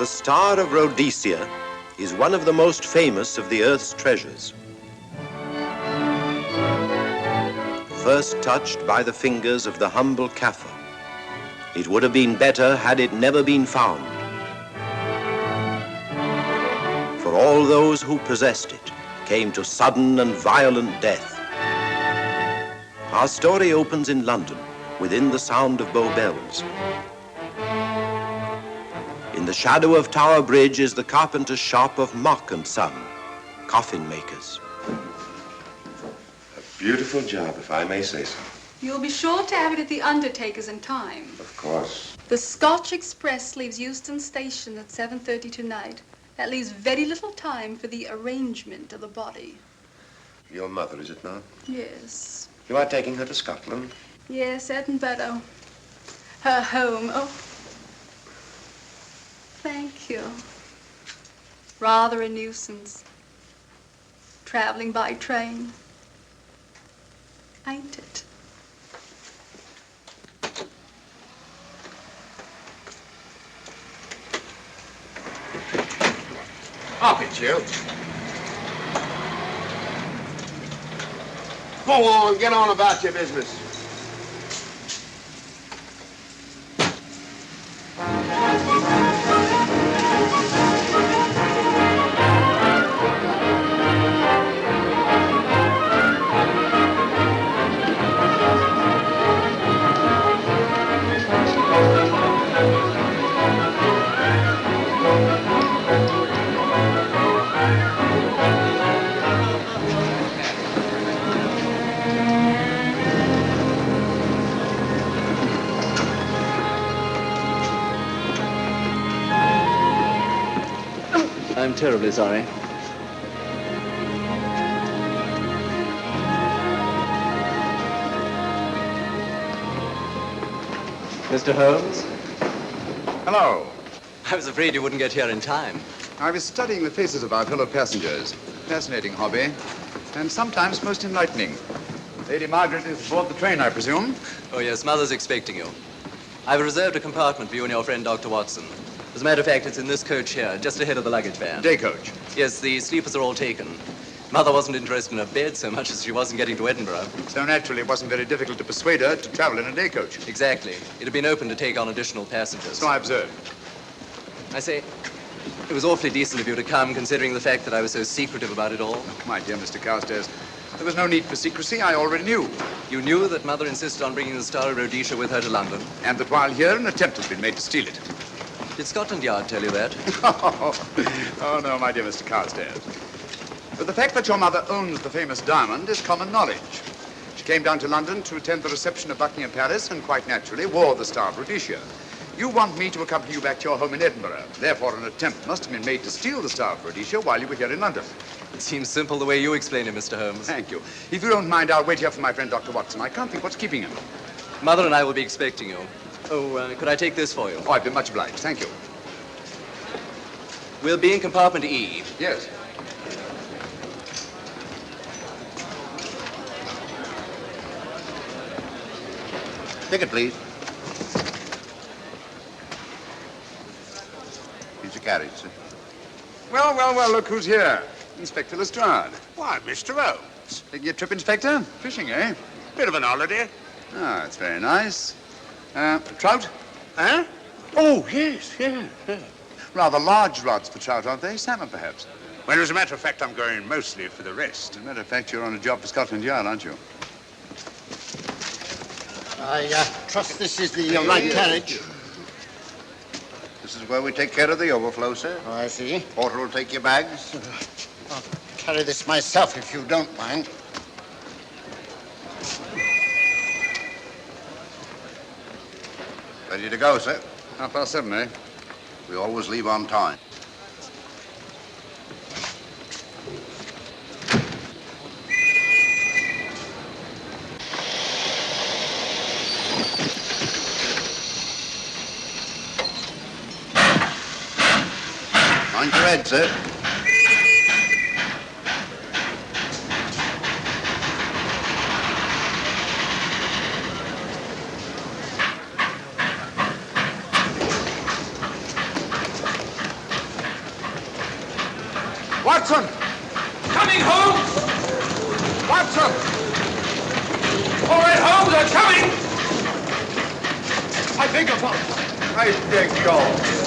The Star of Rhodesia is one of the most famous of the Earth's treasures. First touched by the fingers of the humble Kaffir, it would have been better had it never been found. For all those who possessed it came to sudden and violent death. Our story opens in London, within the sound of Bow Bells. In the shadow of Tower Bridge is the carpenter's shop of Mock and Son, coffin makers. A beautiful job, if I may say so. You'll be sure to have it at the undertaker's in time. Of course. The Scotch Express leaves Euston Station at 7:30 tonight. That leaves very little time for the arrangement of the body. Your mother, is it not? Yes. You are taking her to Scotland? Yes, Edinburgh. Her home. Oh. Thank you. Rather a nuisance. Traveling by train. Ain't it? Up it, you. Go on, get on about your business. I'm terribly sorry. Mr. Holmes? Hello. I was afraid you wouldn't get here in time. I was studying the faces of our fellow passengers. Fascinating hobby, and sometimes most enlightening. Lady Margaret is aboard the train, I presume? Oh, yes, Mother's expecting you. I've reserved a compartment for you and your friend, Dr. Watson. As a matter of fact, it's in this coach here, just ahead of the luggage van. Day coach? Yes, the sleepers are all taken. Mother wasn't interested in a bed so much as she wasn't getting to Edinburgh. So naturally, it wasn't very difficult to persuade her to travel in a day coach. Exactly. It had been open to take on additional passengers. So I observed. I say, it was awfully decent of you to come, considering the fact that I was so secretive about it all. Oh, my dear Mr. Carstairs, there was no need for secrecy. I already knew. You knew that Mother insisted on bringing the Star of Rhodesia with her to London? And that while here, an attempt has been made to steal it. Did Scotland Yard tell you that? Oh, no, my dear Mr. Carstairs. But the fact that your mother owns the famous diamond is common knowledge. She came down to London to attend the reception of Buckingham Palace and quite naturally wore the Star of Rhodesia. You want me to accompany you back to your home in Edinburgh. Therefore, an attempt must have been made to steal the Star of Rhodesia while you were here in London. It seems simple the way you explain it, Mr. Holmes. Thank you. If you don't mind, I'll wait here for my friend, Dr. Watson. I can't think what's keeping him. Mother and I will be expecting you. Oh, could I take this for you? Oh, I'd be much obliged. Thank you. We'll be in compartment E. Yes. Ticket, please. Here's your carriage, sir. Well, well, well, look who's here. Inspector Lestrade. Why, Mr. Holmes. Taking your trip, Inspector? Fishing, eh? Bit of an holiday. Ah, that's very nice. Trout? Huh? Oh, yes, yeah. Rather large rods for trout, aren't they? Salmon, perhaps? Well, as a matter of fact, I'm going mostly for the rest. As a matter of fact, you're on a job for Scotland Yard, aren't you? I trust this is the right carriage. This is where we take care of the overflow, sir. Oh, I see. Porter will take your bags. I'll carry this myself if you don't mind. Ready to go, sir. 7:30, eh? We always leave on time. Mind your head, sir. Watson! Coming, Holmes! Watson! All right, Holmes, I'm coming! I beg your pardon. I beg yours.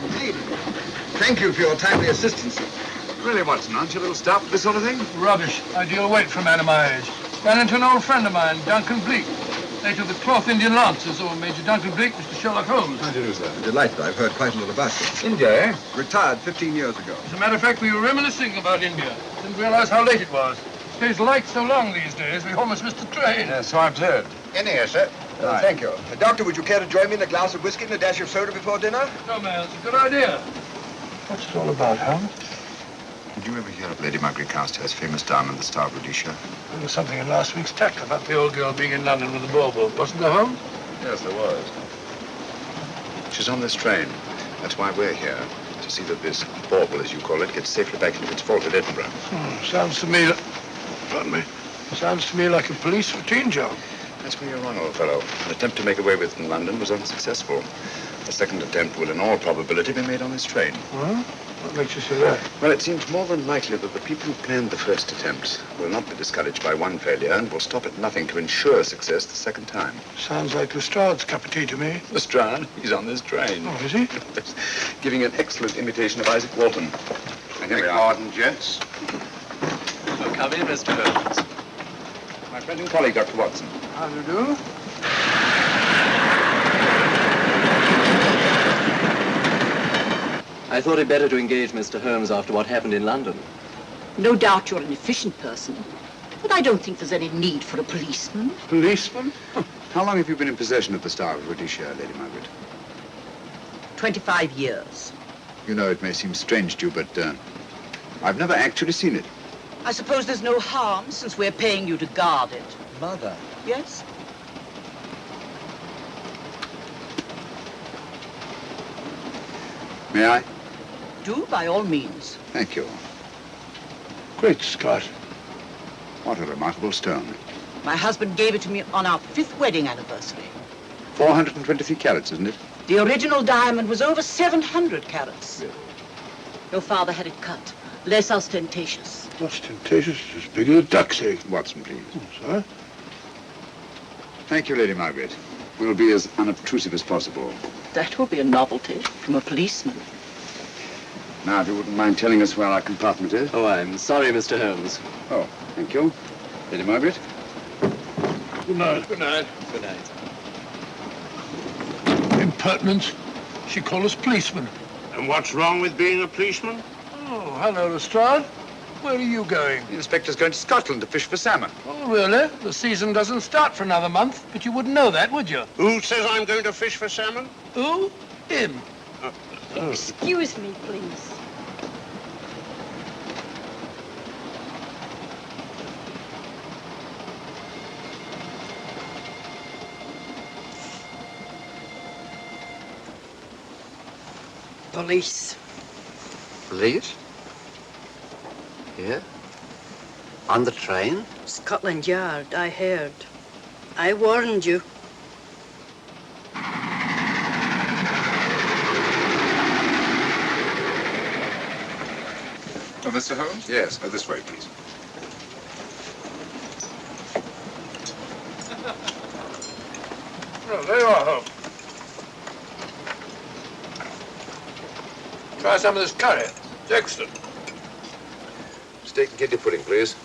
Indeed. Thank you for your timely assistance. Really, Watson, aren't you a little stout for this sort of thing? Rubbish. Ideal weight for a man of my age. Ran into an old friend of mine, Duncan Bleak. Late of the 12th Indian Lancers, or Major Duncan Bleak, Mr. Sherlock Holmes. How do you do, sir? Delighted. I've heard quite a lot about you. India, eh? Retired 15 years ago. As a matter of fact, we were reminiscing about India. Didn't realize how late it was. Stays light so long these days, we almost missed the train. Yeah, so I've heard. In here, sir. Right. Thank you. Doctor, would you care to join me in a glass of whiskey and a dash of soda before dinner? No, man, it's a good idea. What's it all about, Holmes? Did you ever hear of Lady Margaret Carstairs' famous diamond, the Star of Rhodesia? There was something in last week's tack about the old girl being in London with the bauble, wasn't there, Holmes? Yes, there was. She's on this train. That's why we're here. To see that this bauble, as you call it, gets safely back into its vault at Edinburgh. Sounds to me... Pardon me. Sounds to me like a police routine job. That's where you're wrong, old fellow. An attempt to make away with it in London was unsuccessful. A second attempt will, in all probability, be made on this train. Well, what makes you say that? Well, it seems more than likely that the people who planned the first attempt will not be discouraged by one failure and will stop at nothing to ensure success the second time. Sounds like Lestrade's cup of tea to me. Lestrade, he's on this train. Oh, is he? Giving an excellent imitation of Isaac Walton. And here we are. Pardon, gents. Oh, come in, Mr. Holmes. My friend and colleague, Dr. Watson. How do you do? I thought it better to engage Mr. Holmes after what happened in London. No doubt you're an efficient person, but I don't think there's any need for a policeman. Policeman? How long have you been in possession of the Star of Rhodesia, Lady Margaret? 25 years. You know, it may seem strange to you, but I've never actually seen it. I suppose there's no harm since we're paying you to guard it. Mother. Yes? May I? Do, by all means. Thank you. Great Scott. What a remarkable stone. My husband gave it to me on our 5th wedding anniversary. 423 carats, isn't it? The original diamond was over 700 carats. Really? Your father had it cut, less ostentatious. Ostentatious, as big as a duck's egg. Watson, please. Sir? Thank you, Lady Margaret. We'll be as unobtrusive as possible. That will be a novelty from a policeman. Now, if you wouldn't mind telling us where our compartment is. Oh, I'm sorry, Mr. Holmes. Oh, thank you. Lady Margaret? Good night. Good night. Good night. Impertinence. She called us policemen. And what's wrong with being a policeman? Oh, hello, Lestrade. Where are you going? The inspector's going to Scotland to fish for salmon. Oh, really? The season doesn't start for another month, but you wouldn't know that, would you? Who says I'm going to fish for salmon? Who? Him. Excuse me, please. Police. Police? Here? On the train? Scotland Yard, I heard. I warned you. Oh, Mr. Holmes? Yes. This way, please. Oh, there you are, Holmes. Try some of this curry. It's excellent. Steak and kidney pudding, please.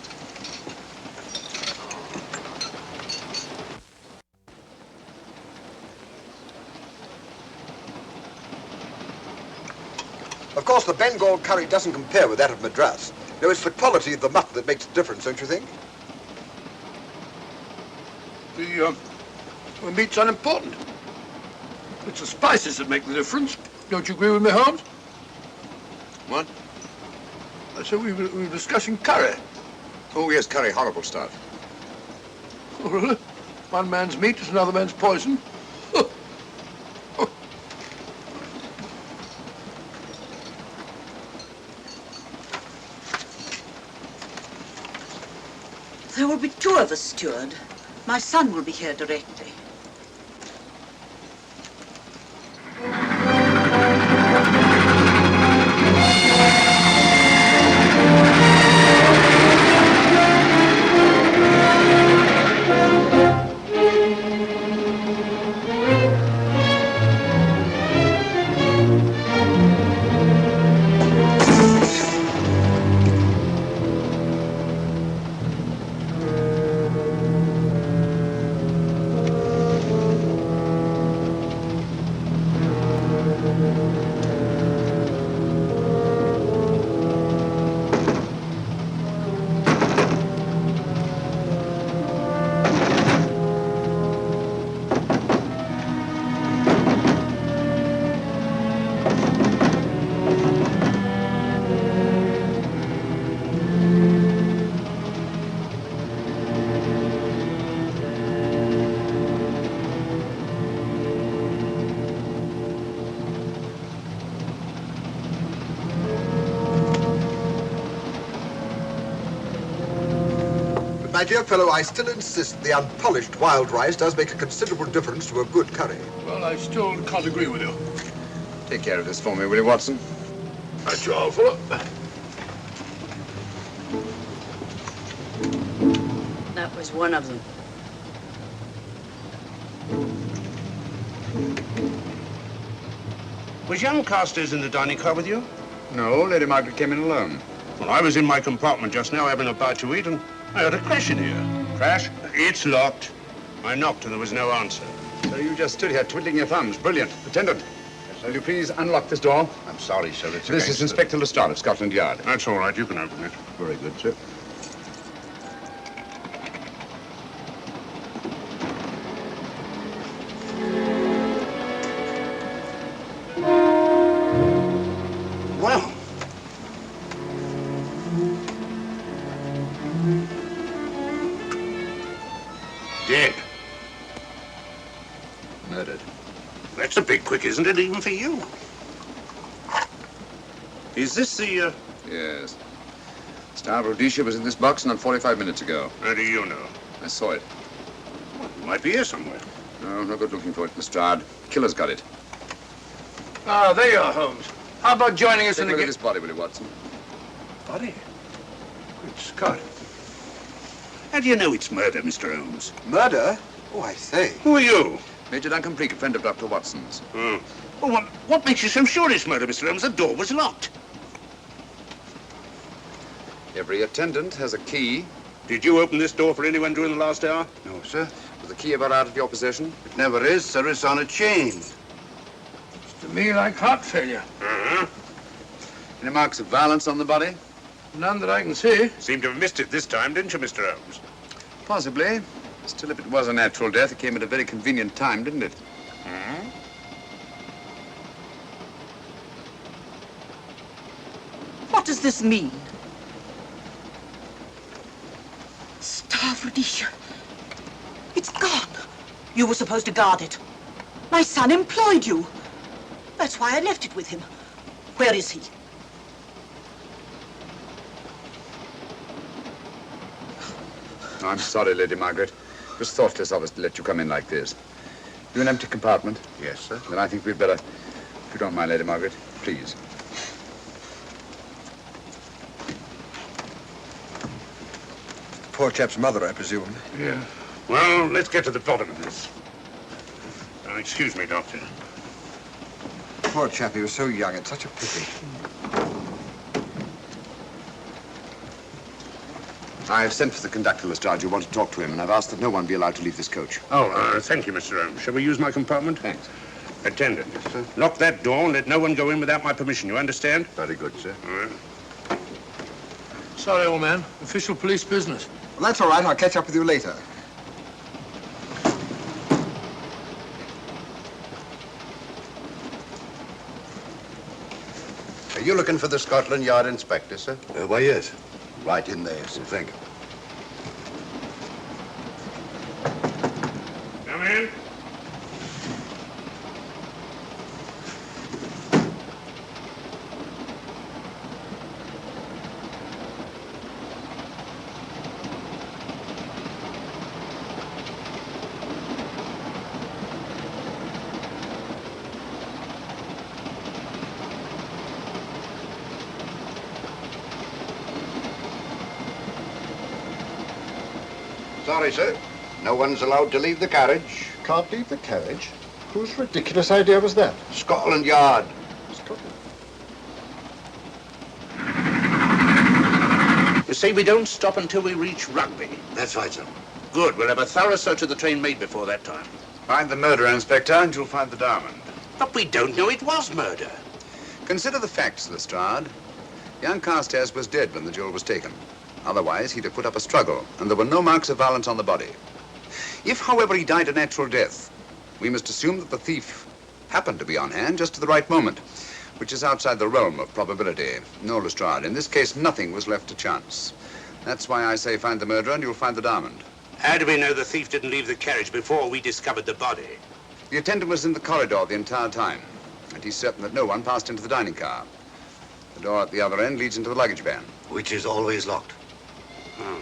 Of course, the Bengal curry doesn't compare with that of Madras. No, it's the quality of the mutton that makes the difference, don't you think? The meat's unimportant. It's the spices that make the difference. Don't you agree with me, Holmes? What? I said we were discussing curry. Oh, yes, curry, horrible stuff. Oh, really? One man's meat is another man's poison. There will be 2 of us, steward. My son will be here directly. But, my dear fellow, I still insist the unpolished wild rice does make a considerable difference to a good curry. Well, I still can't agree with you. Take care of this for me, will you, Watson? That's all, Philip. That was one of them. Was young Carstairs in the dining car with you? No, Lady Margaret came in alone. Well, I was in my compartment just now having a bite to eat, and I heard a crash in here. Crash? It's locked. I knocked and there was no answer. So you just stood here twiddling your thumbs. Brilliant. Attendant, will you please unlock this door? I'm sorry, sir. It's This is Inspector Lestrade of Scotland Yard. That's all right. You can open it. Very good, sir. Well. Dead. Murdered. That's a bit quick, isn't it, even for you? Is this the, Yes. Star of Rhodesia was in this box not 45 minutes ago. How do you know? I saw it. Well, it might be here somewhere. No, no good looking for it, Lestrade. Killer's got it. Ah, there you are, Holmes. How about joining us Take in a the look at this body, will you, Watson? Body? Good Scott. How do you know it's murder, Mr. Holmes? Murder? Oh, I say. Who are you? Major Duncan Bleak, a friend of Dr. Watson's. Hmm. Well, what makes you so sure it's murder, Mr. Holmes? The door was locked. Every attendant has a key. Did you open this door for anyone during the last hour? No, sir. Was the key ever out of your possession? It never is, sir. It's on a chain. Looks to me like heart failure. Uh-huh. Any marks of violence on the body? None that I can see. Seemed to have missed it this time, didn't you, Mr. Holmes? Possibly. Still, if it was a natural death, it came at a very convenient time, didn't it? Hmm? What does this mean? Star of Rhodesia. It's gone. You were supposed to guard it. My son employed you. That's why I left it with him. Where is he? I'm sorry, Lady Margaret. It was thoughtless of us to let you come in like this. You an empty compartment? Yes, sir. Then I think we'd better, if you don't mind, Lady Margaret, please. Poor chap's mother, I presume. Yeah. Well, let's get to the bottom of this. Excuse me, Doctor. Poor chap, he was so young. It's such a pity. I've sent for the conductor, Lestrade. You want to talk to him, and I've asked that no one be allowed to leave this coach. Oh, thank you, Mr. Holmes. Shall we use my compartment? Thanks. Attendant, sir. Lock that door and let no one go in without my permission. You understand? Very good, sir. All right. Sorry, old man. Official police business. Well, that's all right. I'll catch up with you later. Are you looking for the Scotland Yard inspector, sir? Why, yes. Right in there, sir. Thank you. Come in. Sorry, sir. No one's allowed to leave the carriage. Can't leave the carriage? Whose ridiculous idea was that? Scotland Yard. Scotland. You say we don't stop until we reach Rugby. That's right, sir. Good. We'll have a thorough search of the train made before that time. Find the murderer, Inspector, and you'll find the diamond. But we don't know it was murder. Consider the facts, Lestrade. Young Carstairs was dead when the jewel was taken. Otherwise, he'd have put up a struggle, and there were no marks of violence on the body. If, however, he died a natural death, we must assume that the thief happened to be on hand just at the right moment, which is outside the realm of probability. No, Lestrade, in this case, nothing was left to chance. That's why I say find the murderer and you'll find the diamond. How do we know the thief didn't leave the carriage before we discovered the body? The attendant was in the corridor the entire time, and he's certain that no one passed into the dining car. The door at the other end leads into the luggage van. Which is always locked. Oh.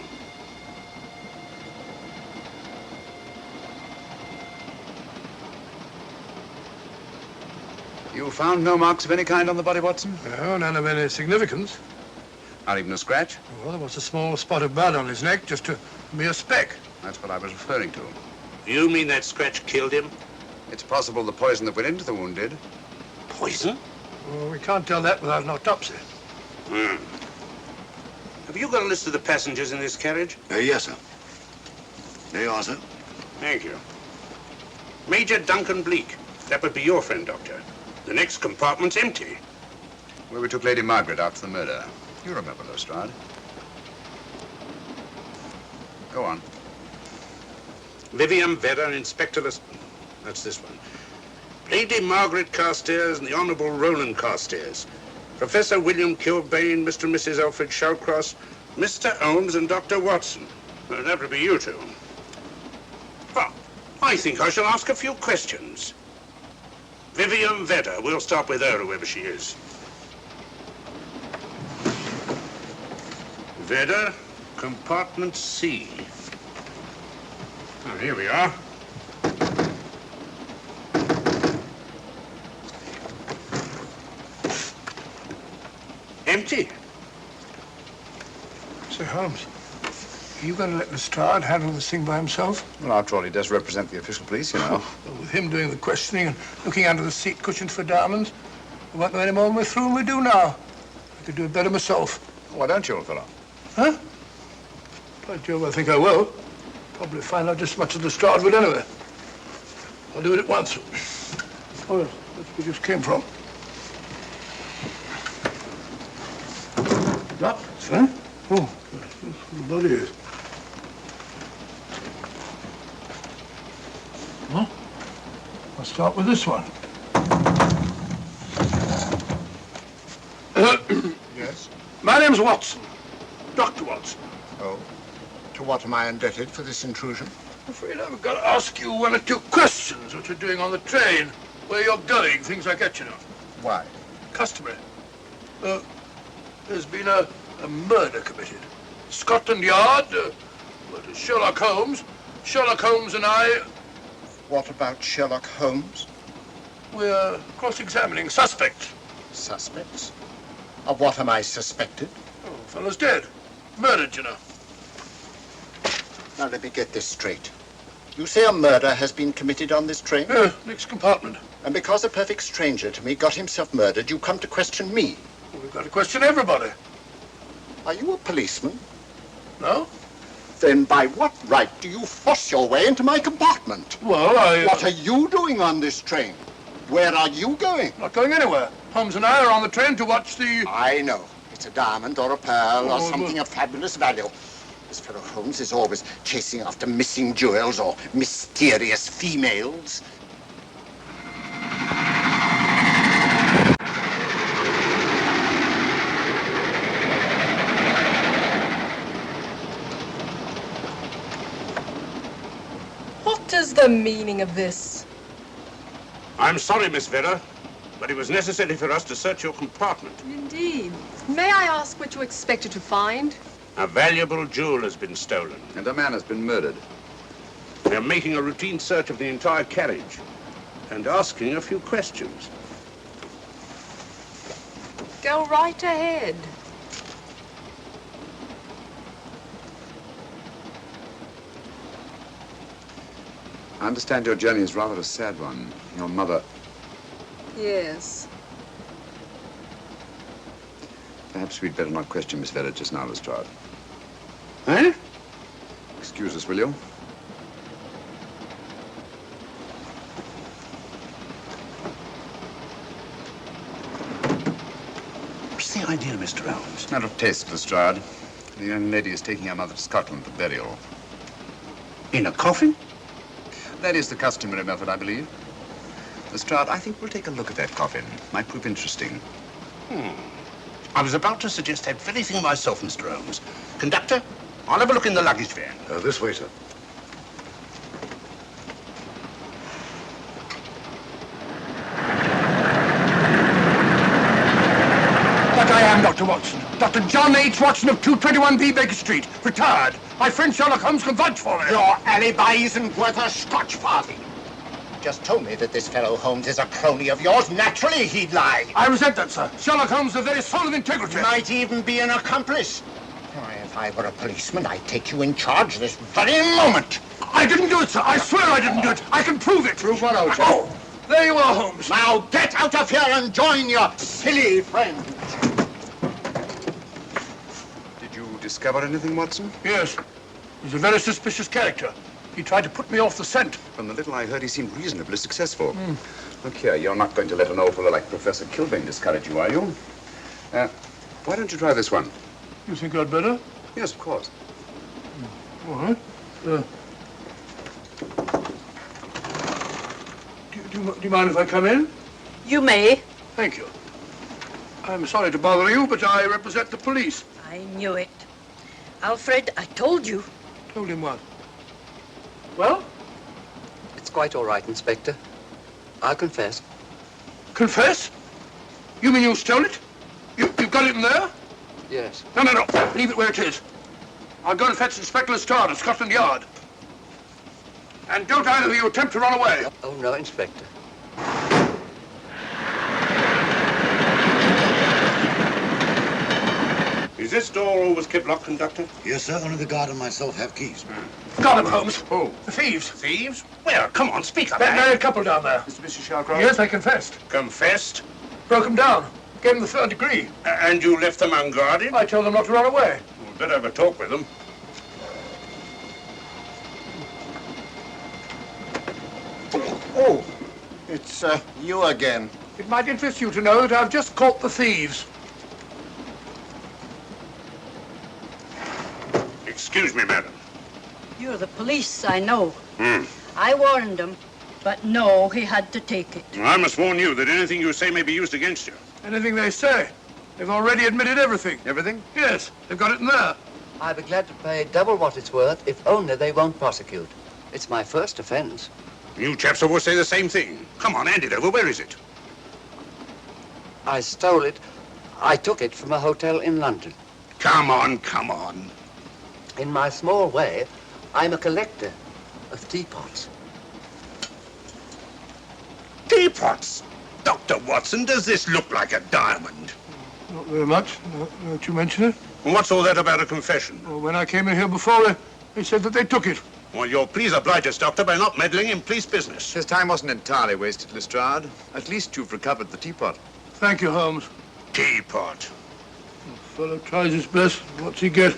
You found no marks of any kind on the body, Watson? No, none of any significance. Not even a scratch? Well, there was a small spot of blood on his neck, just a mere speck. That's what I was referring to. You mean that scratch killed him? It's possible the poison that went into the wound did. Poison? Well, we can't tell that without an autopsy. Have you got a list of the passengers in this carriage? Yes, sir. There you are, sir. Thank you. Major Duncan Bleak. That would be your friend, Doctor. The next compartment's empty. Where we took Lady Margaret after the murder. You remember, Lestrade. Go on. Vivian Vedder, Inspector That's this one. Lady Margaret Carstairs and the Honourable Roland Carstairs. Professor William Kilbane, Mr. and Mrs. Alfred Shallcross, Mr. Holmes and Dr. Watson. Well, that would be you two. Well, I think I shall ask a few questions. Vivian Vedder, we'll start with her, whoever she is. Vedder, compartment C. Oh, here we are. Empty. Sir Holmes, are you going to let Lestrade handle this thing by himself? Well, after all, he does represent the official police, you know. Well, with him doing the questioning and looking under the seat cushions for diamonds, we won't know any more than we're through and we do now. I could do it better myself. Why don't you, old fellow? Huh? By Jove, I think I will. Probably find out just as much as Lestrade would anyway. I'll do it at once. Oh, yes, that's where we just came from. Locked, huh? Oh, what the bloody is. Huh? I'll start with this one. Yes? My name's Watson. Dr. Watson. Oh. To what am I indebted for this intrusion? I'm afraid I've got to ask you one or two questions. What you're doing on the train, where you're going, things like that, you know. Why? Customary. There's been a murder committed. Scotland Yard, Sherlock Holmes. Sherlock Holmes and I... What about Sherlock Holmes? We're cross-examining suspects. Suspects? Of what am I suspected? Oh, the fellow's dead. Murdered, you know. Now, let me get this straight. You say a murder has been committed on this train? Yeah, next compartment. And because a perfect stranger to me got himself murdered, you come to question me? Well, we've got to question everybody. Are you a policeman? No? Then by what right do you force your way into my compartment? Well, What are you doing on this train? Where are you going? Not going anywhere. Holmes and I are on the train to watch the... I know. It's a diamond or a pearl or Oh, something of fabulous value. This fellow Holmes is always chasing after missing jewels or mysterious females. What is the meaning of this? I'm sorry, Miss Vedder, but it was necessary for us to search your compartment. Indeed. May I ask what you expected to find? A valuable jewel has been stolen. And a man has been murdered. They're making a routine search of the entire carriage and asking a few questions. Go right ahead. I understand your journey is rather a sad one. Your mother... Yes. Perhaps we'd better not question Miss Vedder just now, Lestrade. Eh? Excuse us, will you? What's the idea, Mr. Holmes? It's not of taste, Lestrade. The young lady is taking her mother to Scotland for burial. In a coffin? That is the customary method, I believe. Lestrade, I think we'll take a look at that coffin. Might prove interesting. I was about to suggest that very thing myself, Mr. Holmes. Conductor, I'll have a look in the luggage van. This way, sir. That I am, Dr. Watson. Dr. John H. Watson of 221B Baker Street, retired. My friend Sherlock Holmes can vouch for me. Your alibi isn't worth a Scotch farthing. just told me that this fellow Holmes is a crony of yours. Naturally, he'd lie. I resent that, sir. Sherlock Holmes is a very soul of integrity. Might even be an accomplice. Why, if I were a policeman, I'd take you in charge this very moment. I didn't do it, sir. I swear I didn't do it. I can prove it. Prove what, old chap? Oh, there you are, Holmes. Now get out of here and join your silly friend. Did you discover anything, Watson? Yes. He's a very suspicious character. He tried to put me off the scent. From the little I heard, he seemed reasonably successful. Look here, you're not going to let an old fellow like Professor Kilbane discourage you, are you? Why don't you try this one? You think I'd better? Yes, of course. All right. Do you mind if I come in? You may. Thank you. I'm sorry to bother you, but I represent the police. I knew it. Alfred, I told you. Told him what? Well? It's quite all right, Inspector. I'll confess. Confess? You mean you stole it? You've got it in there? Yes. No. Leave it where it is. I'll go and fetch Inspector Lestrade at Scotland Yard. And don't either of you attempt to run away. Oh, no, Inspector. Is this door always kept locked, Conductor? Yes, sir. Only the guard and myself have keys. Got him, Holmes. Oh. The thieves. Thieves? Where? Come on, speak up. That married couple down there. Mr. Shalcroft? Yes, they confessed. Confessed? Broke them down. Gave them the third degree. And you left them unguarded? I told them not to run away. We'd better have a talk with them. Oh, it's you again. It might interest you to know that I've just caught the thieves. Excuse me, madam. You're the police, I know. I warned him, but no, he had to take it. I must warn you that anything you say may be used against you. Anything they say. They've already admitted everything. Everything? Yes, they've got it in there. I'd be glad to pay double what it's worth if only they won't prosecute. It's my first offense. You chaps always say the same thing. Come on, hand it over. Where is it? I stole it. I took it from a hotel in London. Come on. In my small way, I'm a collector of teapots. Teapots? Dr. Watson, does this look like a diamond? Not very much, now that you mention it. And what's all that about a confession? Well, when I came in here before, they said that they took it. Well, you'll please oblige us, Doctor, by not meddling in police business. His time wasn't entirely wasted, Lestrade. At least you've recovered the teapot. Thank you, Holmes. Teapot. The fellow tries his best. What's he get?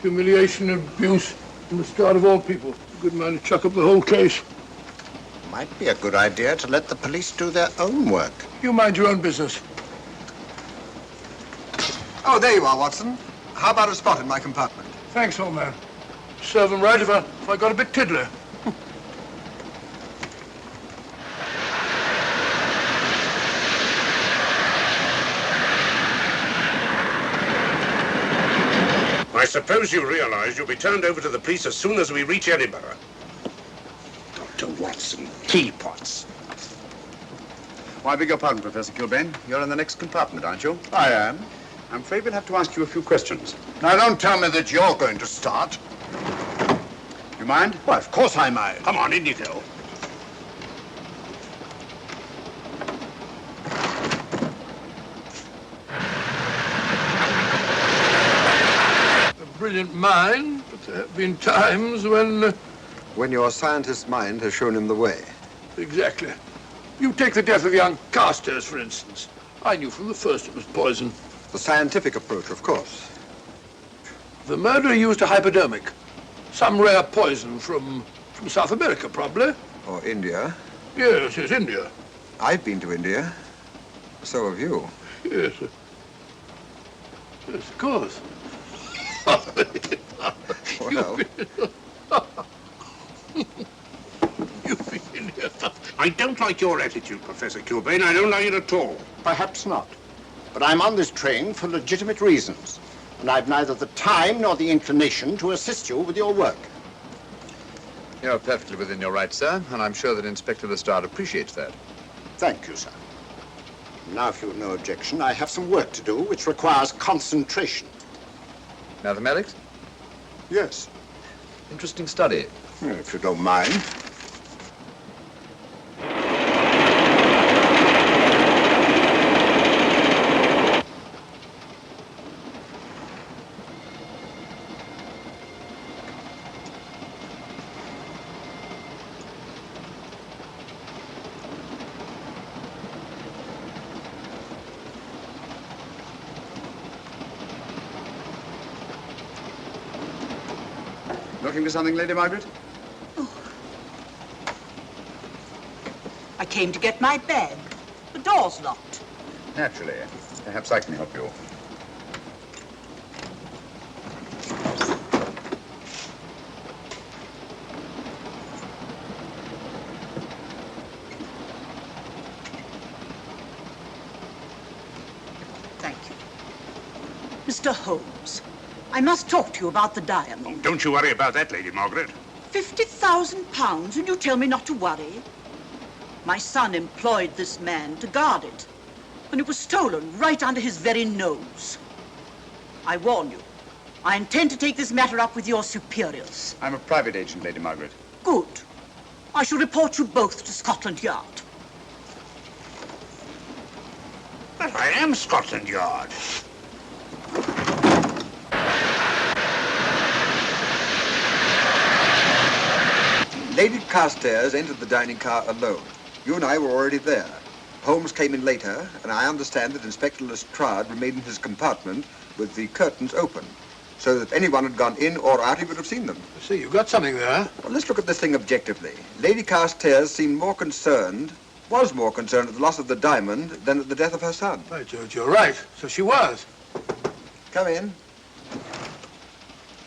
Humiliation and abuse from the start of all people. A good man to chuck up the whole case. Might be a good idea to let the police do their own work. You mind your own business. Oh, there you are, Watson. How about a spot in my compartment? Thanks, old man. Serve him right if I got a bit tiddler. I suppose you realize you'll be turned over to the police as soon as we reach Edinburgh. Dr. Watson, teapots. Well, I beg your pardon, Professor Kilbane. You're in the next compartment, aren't you? I am. I'm afraid we'll have to ask you a few questions. Now, don't tell me that you're going to start. You mind? Well, of course I mind. Come on, in you go. A brilliant mind, but there have been times when... When your scientist's mind has shown him the way. Exactly. You take the death of young Carstairs, for instance. I knew from the first it was poison. The scientific approach, of course. The murderer used a hypodermic. Some rare poison from South America, probably. Or India. Yes, India. I've been to India. So have you. Yes. Yes, of course. Well, You've been in here. I don't like your attitude, Professor Kilbane. I don't like it at all. Perhaps not. But I'm on this train for legitimate reasons. And I've neither the time nor the inclination to assist you with your work. You're perfectly within your rights, sir, and I'm sure that Inspector Lestrade appreciates that. Thank you, sir. Now, if you've no objection, I have some work to do which requires concentration. Mathematics? Yes. Interesting study. If you don't mind. Looking for something, Lady Margaret? I came to get my bag. The door's locked. Naturally. Perhaps I can help you. Thank you. Mr. Holmes, I must talk to you about the diamond. Oh, don't you worry about that, Lady Margaret. £50,000, and you tell me not to worry? My son employed this man to guard it, and it was stolen right under his very nose. I warn you, I intend to take this matter up with your superiors. I'm a private agent, Lady Margaret. Good. I shall report you both to Scotland Yard. But I am Scotland Yard. Lady Carstairs entered the dining car alone. You and I were already there. Holmes came in later, and I understand that Inspector Lestrade remained in his compartment with the curtains open, so that if anyone had gone in or out, he would have seen them. I see, you've got something there. Well, let's look at this thing objectively. Lady Carstairs seemed more concerned, was more concerned at the loss of the diamond than at the death of her son. By George, you're right. So she was. Come in.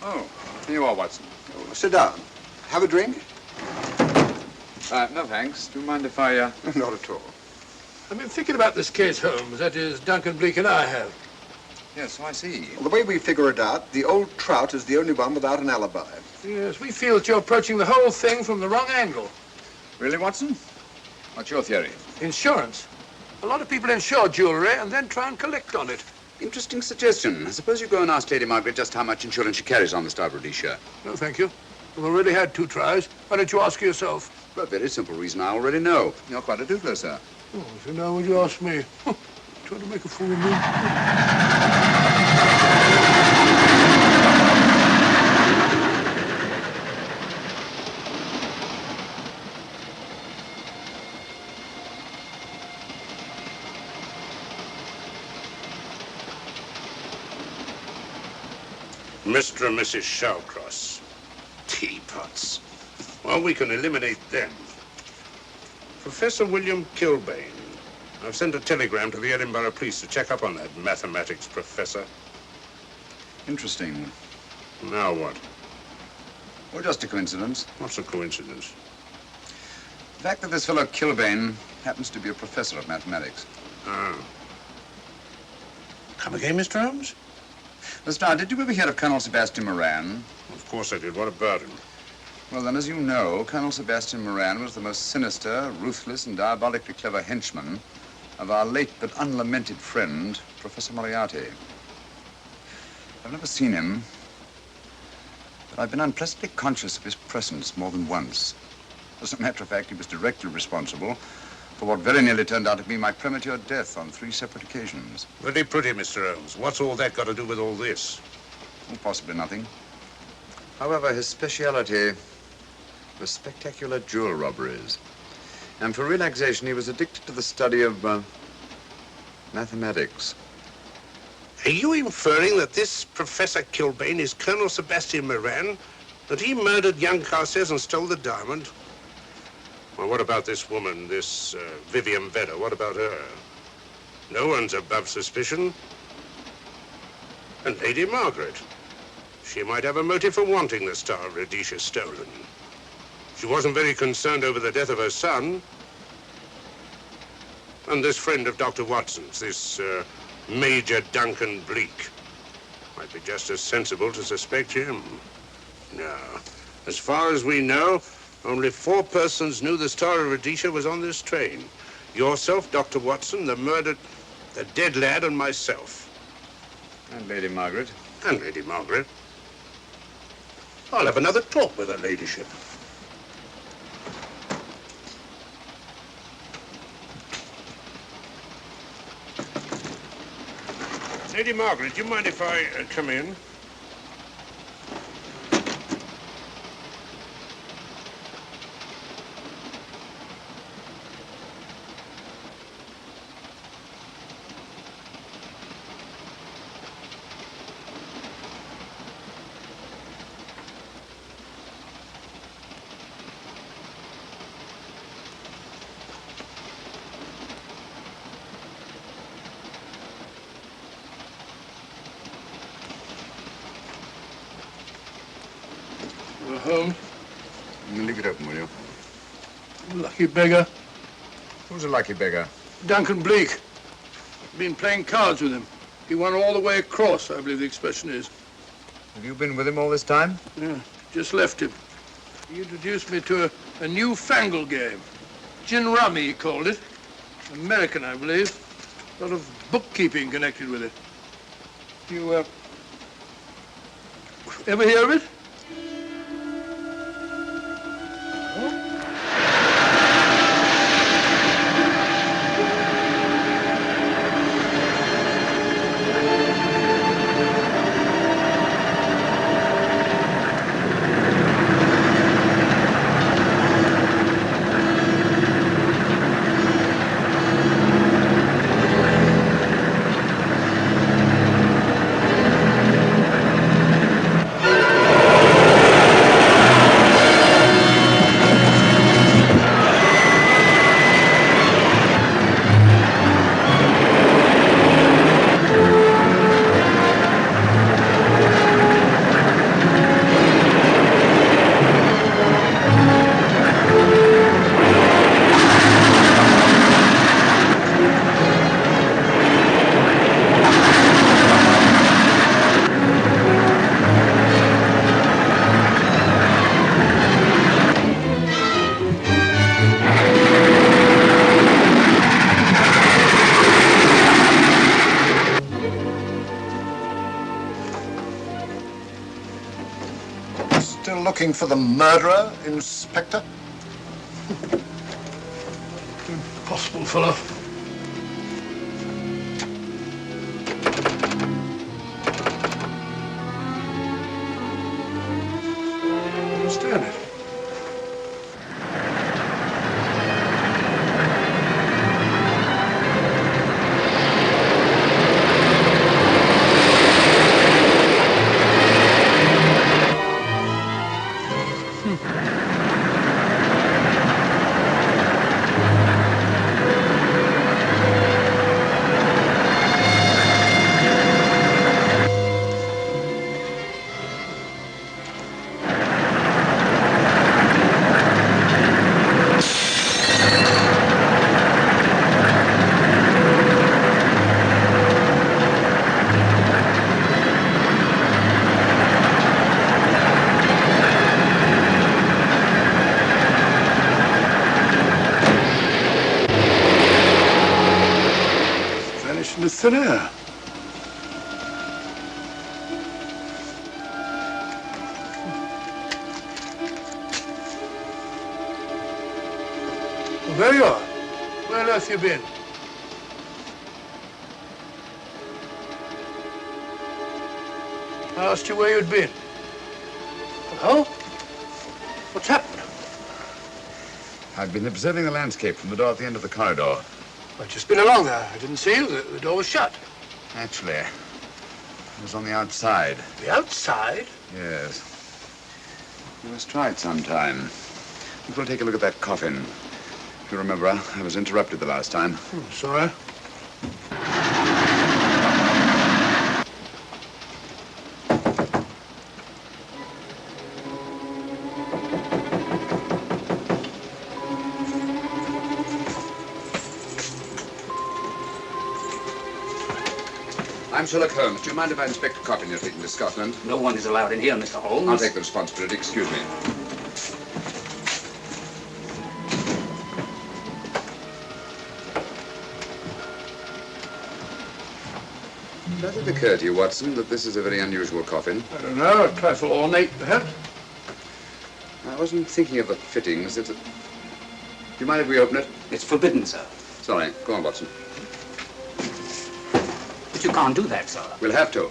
Oh, here you are, Watson. Oh, sit down. Have a drink? No, thanks. Do you mind if I, Not at all. I've been thinking about this case, Holmes. That is, Duncan Bleak and I have. Yes, so I see. Well, the way we figure it out, the old trout is the only one without an alibi. Yes, we feel that you're approaching the whole thing from the wrong angle. Really, Watson? What's your theory? Insurance. A lot of people insure jewelry and then try and collect on it. Interesting suggestion. I suppose you go and ask Lady Margaret just how much insurance she carries on the Star Rhodesia. No, thank you. We've already had 2 tries. Why don't you ask her yourself? For a very simple reason I already know. You're quite a doodler, sir. Oh, so now would you ask me? Trying to make a fool of me. Mr. and Mrs. Shawcross. Teapots. Well, we can eliminate them. Professor William Kilbane. I've sent a telegram to the Edinburgh police to check up on that mathematics professor. Interesting. Now what? Well, just a coincidence. What's a coincidence? The fact that this fellow Kilbane happens to be a professor of mathematics. Ah. Come again, Mr. Holmes? Lestrade, did you ever hear of Colonel Sebastian Moran? Of course I did. What about him? Well, then, as you know, Colonel Sebastian Moran was the most sinister, ruthless, and diabolically clever henchman of our late but unlamented friend, Professor Moriarty. I've never seen him, but I've been unpleasantly conscious of his presence more than once. As a matter of fact, he was directly responsible for what very nearly turned out to be my premature death on 3 separate occasions. Very pretty, Mr. Holmes. What's all that got to do with all this? Well, possibly nothing. However, his speciality was spectacular jewel robberies. And for relaxation, he was addicted to the study of mathematics. Are you inferring that this Professor Kilbane is Colonel Sebastian Moran? That he murdered young Carstairs and stole the diamond? Well, what about this woman, this Vivian Vedder? What about her? No one's above suspicion. And Lady Margaret. She might have a motive for wanting the Star of Rhodesia stolen. She wasn't very concerned over the death of her son. And this friend of Dr. Watson's, this Major Duncan Bleak, might be just as sensible to suspect him. No. As far as we know, only 4 persons knew the Star of Rhodesia was on this train. Yourself, Dr. Watson, the dead lad, and myself. And Lady Margaret. And Lady Margaret. I'll have another talk with her ladyship. Lady Margaret, do you mind if I come in? Holmes. Leave it open, will you? Lucky beggar. Who's a lucky beggar? Duncan Bleak. Been playing cards with him. He won all the way across, I believe the expression is. Have you been with him all this time? Yeah, just left him. He introduced me to a newfangled game. Gin rummy, he called it. American, I believe. A lot of bookkeeping connected with it. You, ever hear of it? Still looking for the murderer, Inspector? Impossible, fellow. I don't understand it. Vanished into thin air. Well, there you are. Where on earth you been? I asked you where you'd been. Hello? What's happened? I've been observing the landscape from the door at the end of the corridor. I've just been along there. I didn't see you. The door was shut. Actually, it was on the outside. The outside? Yes. You must try it sometime. We'll take a look at that coffin. If you remember, I was interrupted the last time. Sorry. I'm Sherlock Holmes. Do you mind if I inspect a coffin you're taking to Scotland? No one is allowed in here, Mr. Holmes. I'll take the responsibility. Excuse me. Does it occur to you, Watson, that this is a very unusual coffin? I don't know. A trifle ornate, perhaps. I wasn't thinking of the fittings. Do you mind if we open it? It's forbidden, sir. Sorry. Go on, Watson. But you can't do that, sir. We'll have to.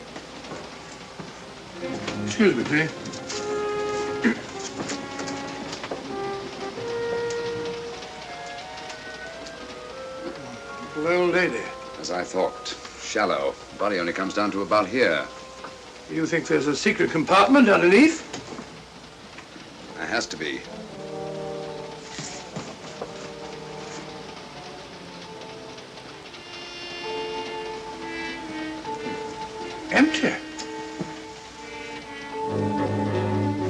Excuse me, please. Little old lady. As I thought. Shallow. Body only comes down to about here. You think there's a secret compartment underneath? There has to be. Empty.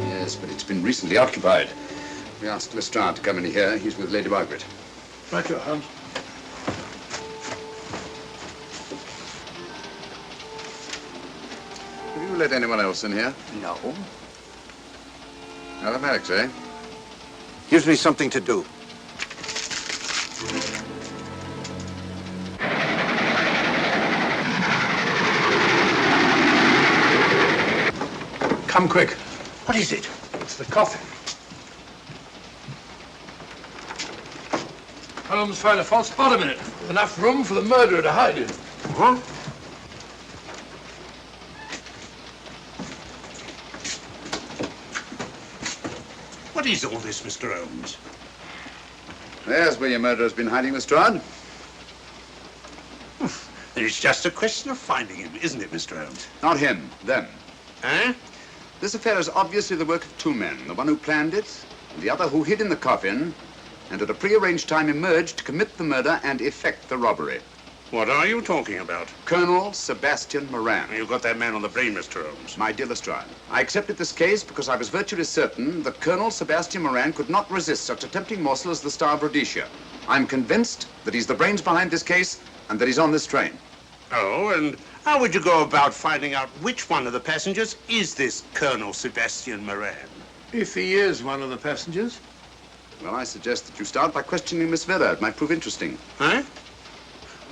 Yes, but it's been recently occupied. We asked Lestrade to come in here. He's with Lady Margaret. Right, your Holmes. Have you let anyone else in here? No. Automatics, eh? Gives me something to do. Come quick. What is it? It's the coffin. Holmes found a false bottom in it. Enough room for the murderer to hide in. Huh? What is all this, Mr. Holmes? There's where your murderer's been hiding, Lestrade. It's just a question of finding him, isn't it, Mr. Holmes? Not him, them. Eh? This affair is obviously the work of two men, the one who planned it, and the other who hid in the coffin, and at a prearranged time emerged to commit the murder and effect the robbery. What are you talking about? Colonel Sebastian Moran. You got that man on the brain, Mr. Holmes. My dear Lestrade, I accepted this case because I was virtually certain that Colonel Sebastian Moran could not resist such a tempting morsel as the Star of Rhodesia. I'm convinced that he's the brains behind this case and that he's on this train. Oh, and how would you go about finding out which one of the passengers is this Colonel Sebastian Moran? If he is one of the passengers. Well, I suggest that you start by questioning Miss Vera. It might prove interesting. Huh?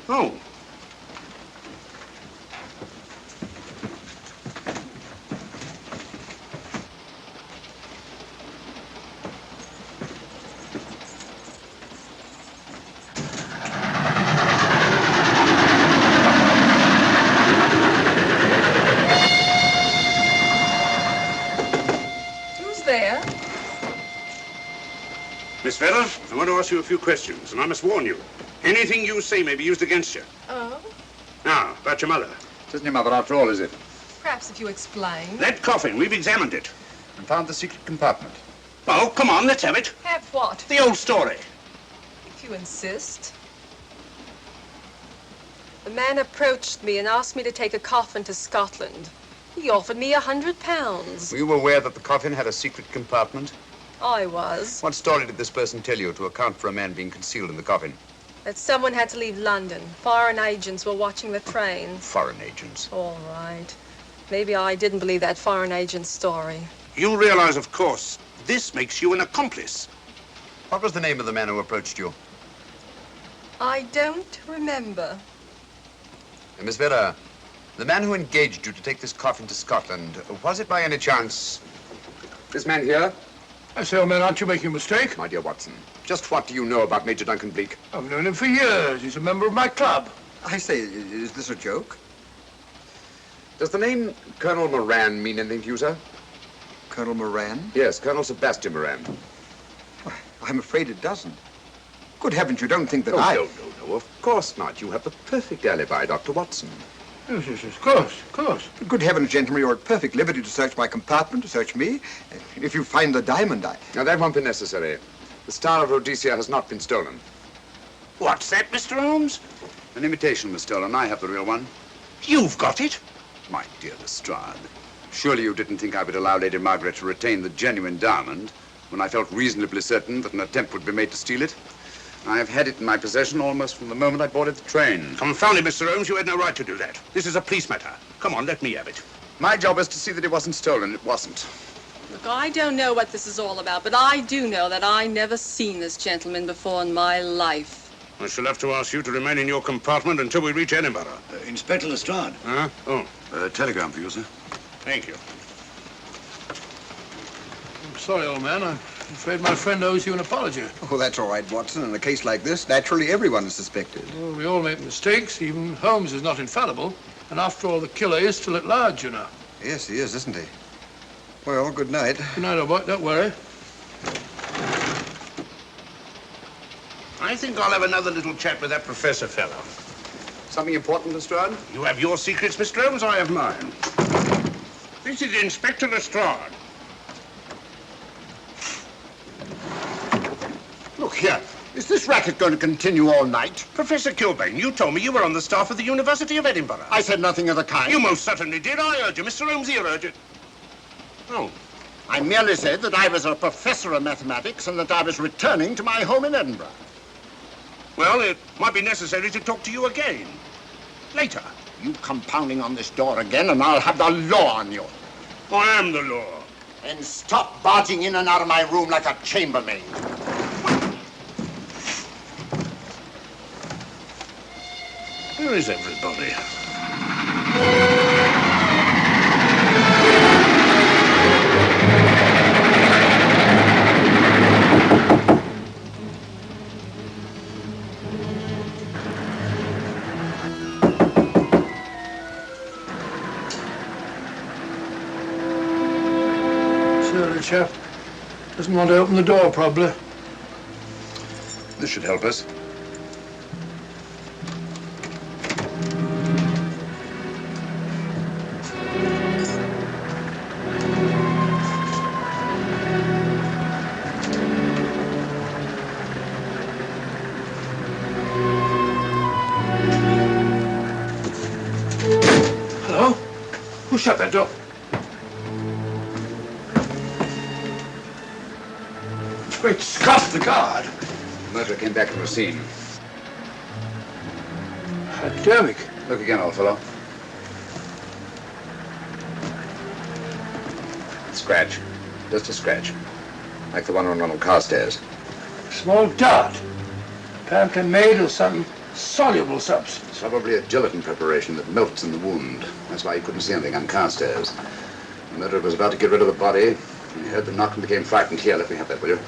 Oh. Who's there? Miss Vera, I want to ask you a few questions, and I must warn you. Anything you say may be used against you. Oh? Now, about your mother. It isn't your mother after all, is it? Perhaps if you explain. That coffin, we've examined it. And found the secret compartment. Oh, come on, let's have it. Have what? The old story. If you insist. The man approached me and asked me to take a coffin to Scotland. He offered me £100. Were you aware that the coffin had a secret compartment? I was. What story did this person tell you to account for a man being concealed in the coffin? That someone had to leave London. Foreign agents were watching the train. Foreign agents. All right. Maybe I didn't believe that foreign agent story. You realize, of course, this makes you an accomplice. What was the name of the man who approached you? I don't remember. Miss Vera, the man who engaged you to take this coffin to Scotland, was it by any chance this man here? I say, old man, aren't you making a mistake? My dear Watson, just what do you know about Major Duncan Bleak? I've known him for years. He's a member of my club. I say, is this a joke? Does the name Colonel Moran mean anything to you, sir? Colonel Moran? Yes, Colonel Sebastian Moran. I'm afraid it doesn't. Good heavens, you don't think that No, I... of course not. You have the perfect alibi, Dr. Watson. Yes, yes, of course. But good heavens, gentlemen, you're at perfect liberty to search my compartment, to search me. If you find the diamond, Now, that won't be necessary. The Star of Rhodesia has not been stolen. What's that, Mr. Holmes? An imitation was stolen. I have the real one. You've got it? My dear Lestrade, surely you didn't think I would allow Lady Margaret to retain the genuine diamond when I felt reasonably certain that an attempt would be made to steal it? I have had it in my possession almost from the moment I boarded the train. Confound it, Mr. Holmes, you had no right to do that. This is a police matter. Come on, let me have it. My job is to see that it wasn't stolen. It wasn't. Look, I don't know what this is all about, but I do know that I never seen this gentleman before in my life. I shall have to ask you to remain in your compartment until we reach Edinburgh. Inspector Lestrade. Huh? Oh, Telegram for you, sir. thank you. I'm sorry, old man. I'm afraid my friend owes you an apology. Oh, that's all right, Watson. In a case like this, naturally everyone is suspected. Well, we all make mistakes. Even Holmes is not infallible. And after all, the killer is still at large, you know. Yes, he is, isn't he? Well, good night. Good night, old boy. Don't worry. I think I'll have another little chat with that professor fellow. Something important, Lestrade? You have your secrets, Mr. Holmes, I have mine. This is Inspector Lestrade. Look here. Is this racket going to continue all night? Professor Kilbane, you told me you were on the staff of the University of Edinburgh. I said nothing of the kind. You most certainly did. I urge you. Mr. Holmes here urged it. Oh, I merely said that I was a professor of mathematics and that I was returning to my home in Edinburgh. Well, it might be necessary to talk to you again. Later. You come pounding on this door again and I'll have the law on you. I am the law. Then stop barging in and out of my room like a chambermaid. Where is everybody? Sure, the chap doesn't want to open the door, probably. This should help us. Hello? Who shut that door? Great Scott, the guard. Moto came back from the scene. Hypodermic. Look again, old fellow. Scratch. Just a scratch. Like the one on Ronald Carstairs. Small dart. Apparently made of some soluble substance. Probably a gelatin preparation that melts in the wound. That's why you couldn't see anything on Carstairs. The murderer was about to get rid of the body. He heard the knock and became frightened. Here, let me have that, will you?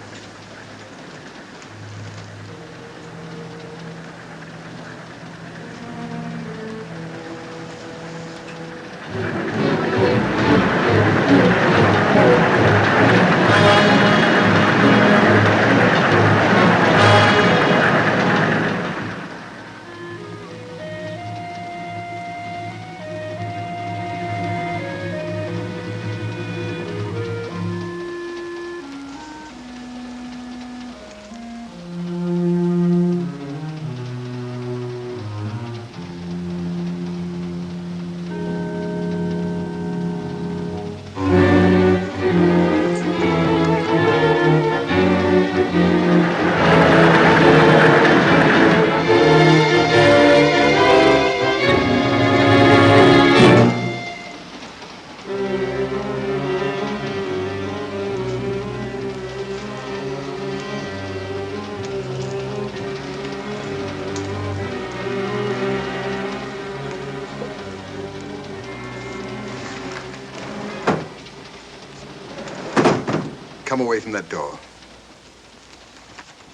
Come away from that door.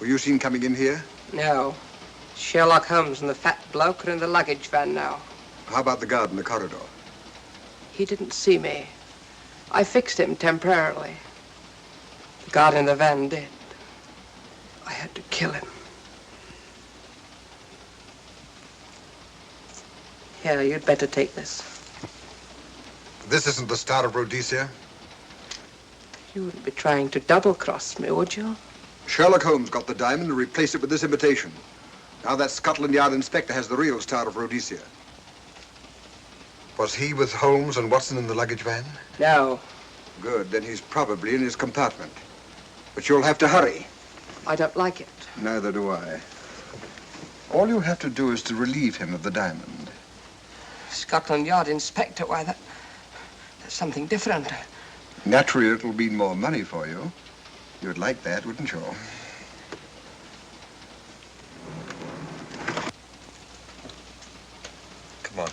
Were you seen coming in here? No. Sherlock Holmes and the fat bloke are in the luggage van now. How about the guard in the corridor? He didn't see me. I fixed him temporarily. The guard in the van did. I had to kill him. Here, you'd better take this. This isn't the Star of Rhodesia? You wouldn't be trying to double-cross me, would you? Sherlock Holmes got the diamond and replaced it with this imitation. Now that Scotland Yard inspector has the real Star of Rhodesia. Was he with Holmes and Watson in the luggage van? No. Good, then he's probably in his compartment. But you'll have to hurry. I don't like it. Neither do I. All you have to do is to relieve him of the diamond. Scotland Yard inspector, why, that's something different. Naturally, it'll mean more money for you. You'd like that, wouldn't you? Come on.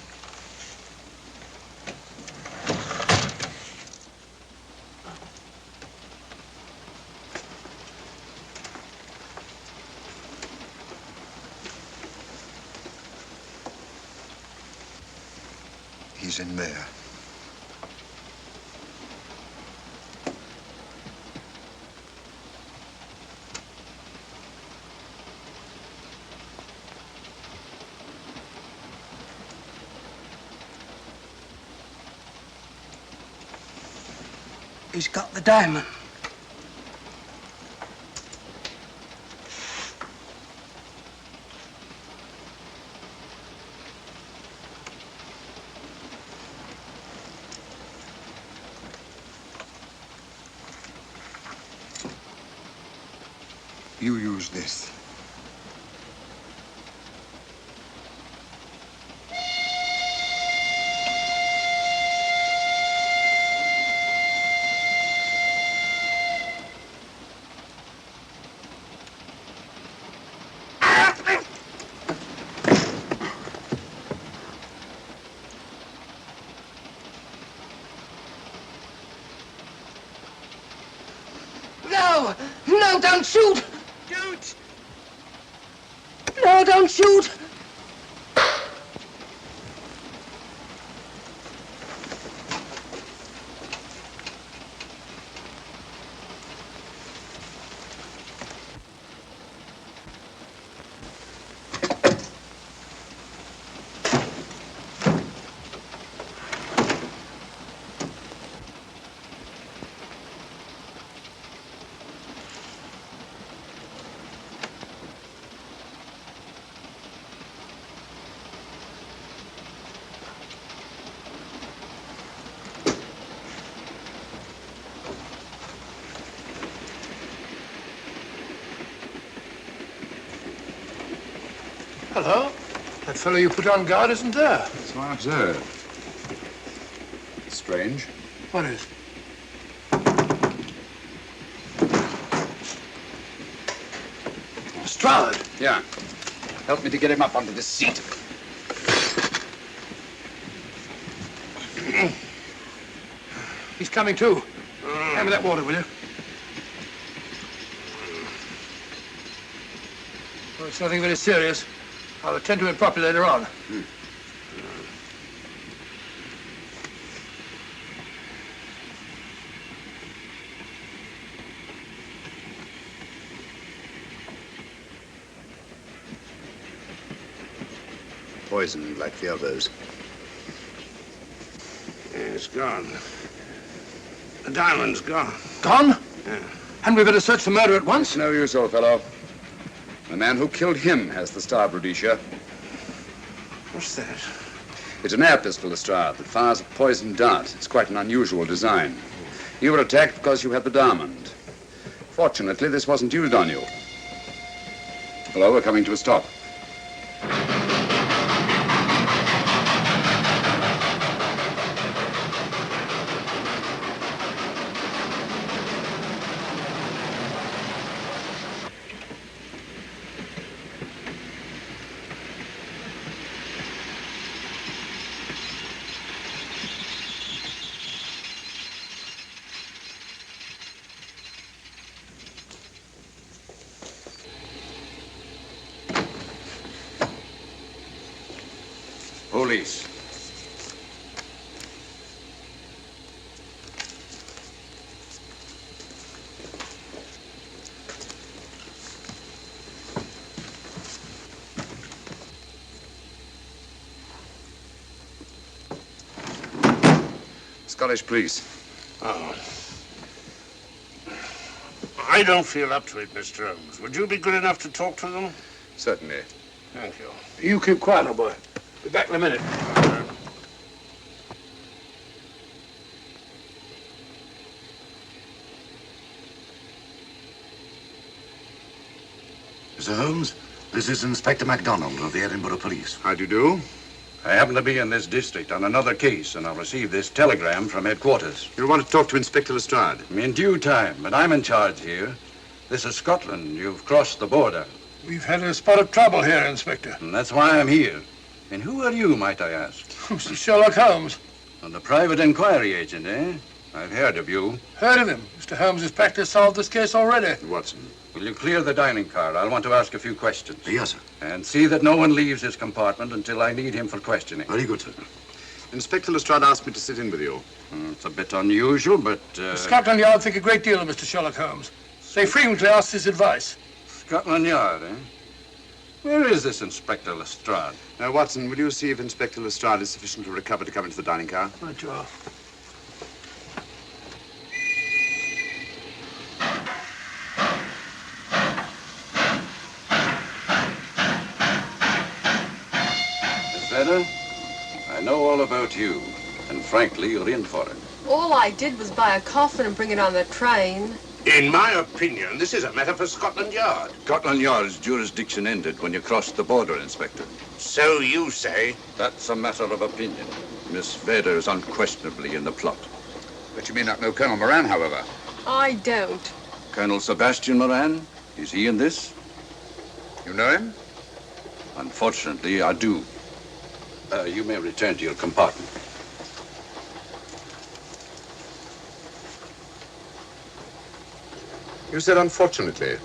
He's in there. He's got the diamond. You use this. No! No, don't shoot! Don't! No, don't shoot! Hello. That fellow you put on guard isn't there. So I observe. Strange. What is? Lestrade. Yeah. Help me to get him up onto this seat. He's coming too. Hand me that water, will you? Well, it's nothing very serious. I'll attend to it properly later on. Poisoned like the others. Yeah, it's gone. The diamond's gone. Gone? Yeah. Hadn't we better search the murder at once? It's no use, old fellow. The man who killed him has the star of Rhodesia. What's that? It's an air pistol, Lestrade, that fires a poisoned dart. It's quite an unusual design. You were attacked because you had the diamond. Fortunately, this wasn't used on you. Hello, we're coming to a stop. Police. Scottish police. Oh. I don't feel up to it, Mr. Holmes. Would you be good enough to talk to them? Certainly. Thank you. You keep quiet, old boy. Be back in a minute. Mr. Holmes, this is Inspector MacDonald of the Edinburgh Police. How do you do? I happen to be in this district on another case, and I'll receive this telegram from headquarters. You want to talk to Inspector Lestrade? In due time, but I'm in charge here. This is Scotland. You've crossed the border. We've had a spot of trouble here, Inspector. And that's why I'm here. And who are you, might I ask? Mr. Sherlock Holmes. And the private inquiry agent, eh? I've heard of you. Heard of him. Mr. Holmes' practice solved this case already. Watson. Will you clear the dining car? I'll want to ask a few questions. Yes, sir. And see that no one leaves his compartment until I need him for questioning. Very good, sir. Inspector Lestrade asked me to sit in with you. It's a bit unusual, but... Scotland Yard think a great deal of Mr. Sherlock Holmes. They frequently ask his advice. Scotland Yard, eh? Where is this Inspector Lestrade? Now, Watson, will you see if Inspector Lestrade is sufficiently recovered to come into the dining car? Right, you are. Miss Vedder, I know all about you, and frankly, you're in for it. All I did was buy a coffin and bring it on the train. In my opinion, this is a matter for Scotland Yard. Scotland Yard's jurisdiction ended when you crossed the border, Inspector. So you say? That's a matter of opinion. Miss Vader is unquestionably in the plot. But you may not know Colonel Moran, however. I don't. Colonel Sebastian Moran, is he in this? You know him? Unfortunately, I do. You may return to your compartment. You said unfortunately.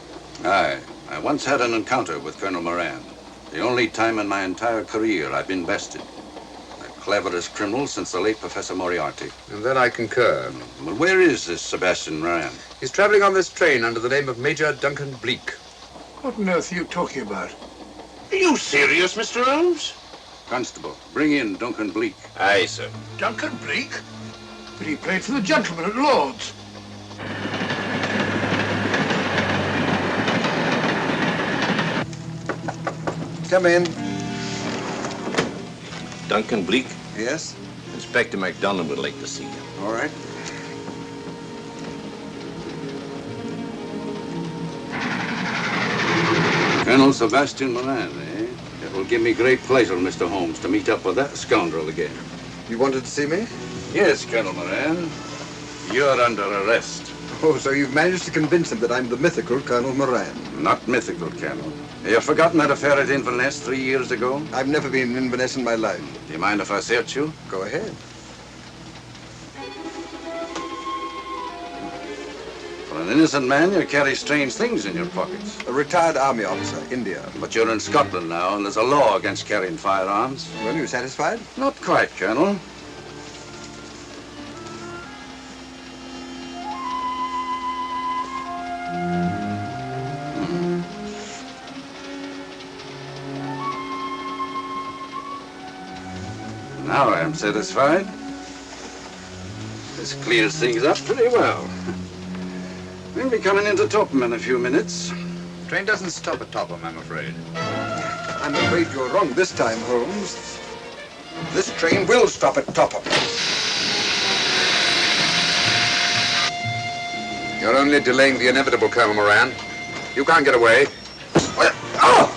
Aye. I once had an encounter with Colonel Moran. The only time in my entire career I've been bested. The cleverest criminal since the late Professor Moriarty. And then I concur. Well, where is this Sebastian Moran? He's traveling on this train under the name of Major Duncan Bleak. What on earth are you talking about? Are you serious, Mr. Holmes? Constable, bring in Duncan Bleak. Aye, sir. Duncan Bleak? But he played for the gentleman at Lord's. Come in. Duncan Bleak? Yes? Inspector MacDonald would like to see you. All right. Colonel Sebastian Moran, eh? It will give me great pleasure, Mr. Holmes, to meet up with that scoundrel again. You wanted to see me? Yes, Colonel Moran. You're under arrest. Oh, so you've managed to convince him that I'm the mythical Colonel Moran. Not mythical, Colonel. You've forgotten that affair at Inverness 3 years ago? I've never been in Inverness in my life. Do you mind if I search you? Go ahead. For an innocent man, you carry strange things in your pockets. A retired army officer, India. But you're in Scotland now, and there's a law against carrying firearms. Well, you satisfied? Not quite, Colonel. Now I am satisfied. This clears things up pretty well. We'll be coming into Topham in a few minutes. Train doesn't stop at Topham, I'm afraid. I'm afraid you're wrong this time, Holmes. This train will stop at Topham. You're only delaying the inevitable, Colonel Moran. You can't get away. Oh!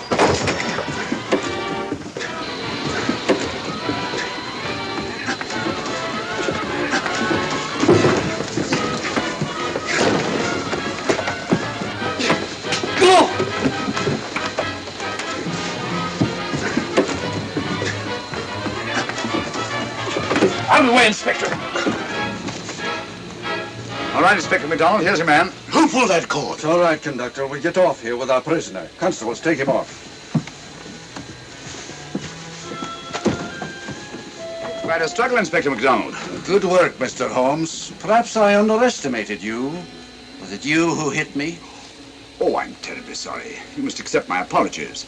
Out of the way, Inspector. All right, Inspector MacDonald, here's your man. Who pulled that cord? It's all right, conductor. We'll get off here with our prisoner. Constables, take him off. Quite a struggle, Inspector MacDonald. Good work, Mr. Holmes. Perhaps I underestimated you. Was it you who hit me? Oh, I'm terribly sorry. You must accept my apologies.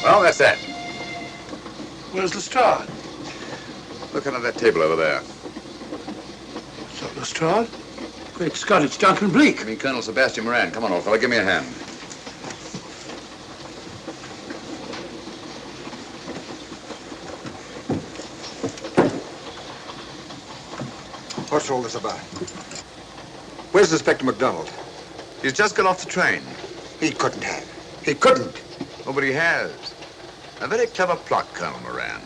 Well, that's that. Where's Lestrade? Look under that table over there. Is that Lestrade? Great Scott, it's Duncan Bleak. I mean, Colonel Sebastian Moran. Come on, old fella, give me a hand. What's all this about? Where's Inspector MacDonald? He's just got off the train. He couldn't have. He couldn't. Oh, but he has. A very clever plot, Colonel Moran.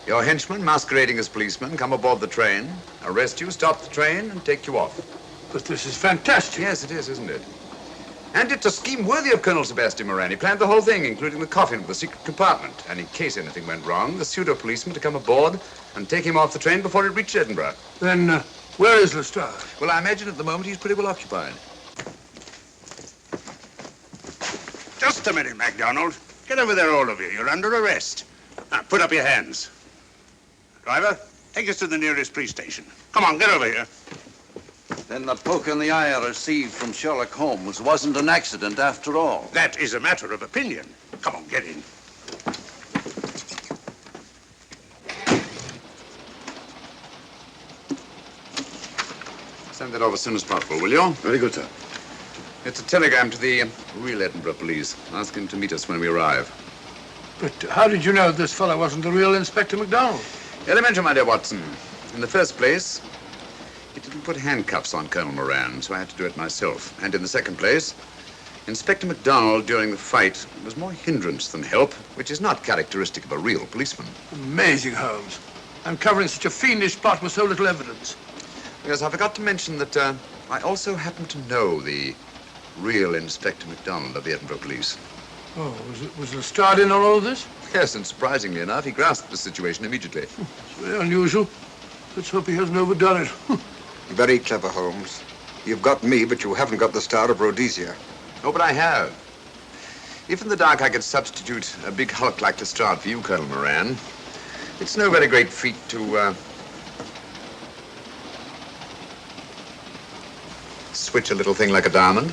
Your henchmen, masquerading as policemen, come aboard the train, arrest you, stop the train, and take you off. But this is fantastic. Yes, it is, isn't it? And it's a scheme worthy of Colonel Sebastian Moran. He planned the whole thing, including the coffin with the secret compartment. And in case anything went wrong, the pseudo-policeman to come aboard and take him off the train before it reached Edinburgh. Then, where is Lestrade? Well, I imagine at the moment he's pretty well occupied. Just a minute, MacDonald. Get over there, all of you. You're under arrest. Now, put up your hands. Driver, take us to the nearest police station. Come on, get over here. Then the poke in the eye I received from Sherlock Holmes wasn't an accident after all. That is a matter of opinion. Come on, get in. Send that off as soon as possible, will you? Very good, sir. It's a telegram to the real Edinburgh police, asking to meet us when we arrive. But how did you know this fellow wasn't the real Inspector MacDonald? Elementary, my dear Watson. In the first place, he didn't put handcuffs on Colonel Moran, so I had to do it myself. And in the second place, Inspector MacDonald during the fight was more hindrance than help, which is not characteristic of a real policeman. Amazing, Holmes. Uncovering such a fiendish plot with so little evidence. Yes, I forgot to mention that I also happen to know the real Inspector MacDonald of the Edinburgh Police. Oh, was Lestrade in on all of this? Yes, and surprisingly enough, he grasped the situation immediately. It's very unusual. Let's hope he hasn't overdone it. Very clever, Holmes. You've got me, but you haven't got the Star of Rhodesia. Oh, but I have. If in the dark I could substitute a big hulk like Lestrade for you, Colonel Moran, it's no very great feat to, switch a little thing like a diamond.